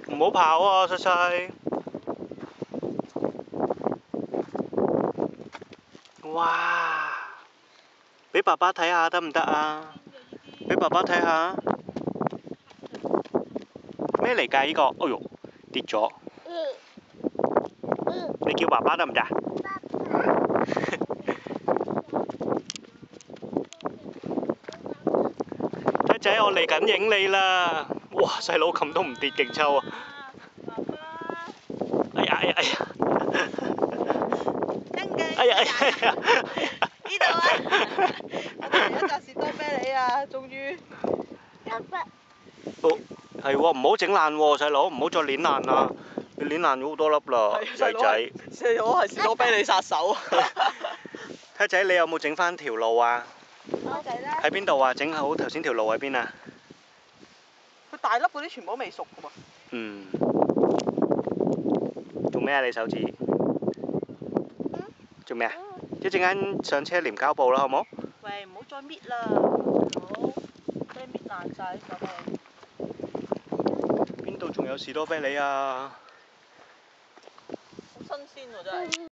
唔好跑啊，細細。哇！俾爸爸睇下得唔得啊？俾爸爸睇下。咩嚟㗎？呢個？哎呦，跌咗。你叫爸爸得唔得？仔仔，我嚟緊影你啦！哇，細佬咁都唔跌，勁抽啊！哎呀哎呀哎呀！哎呀哎呀！呢度啊！我哋嚟一扎士多啤梨啊，終於。哦，係喎，唔好整爛喎，細佬，唔好再攣爛啦！你攣爛咗好多粒啦，仔仔。細佬係士多啤梨殺手。睇仔，你有冇整翻條路啊？喺邊度啊？整好頭先條路喺邊啊？佢大粒嗰啲全部都未熟㗎喎。嗯。做咩啊？你手指？做咩啊？一陣間上車黏膠布啦，好冇？喂，唔好再搣啦，好，俾你搣爛晒啲士多啤梨。邊度仲有士多啤梨啊？好新鮮喎，真係。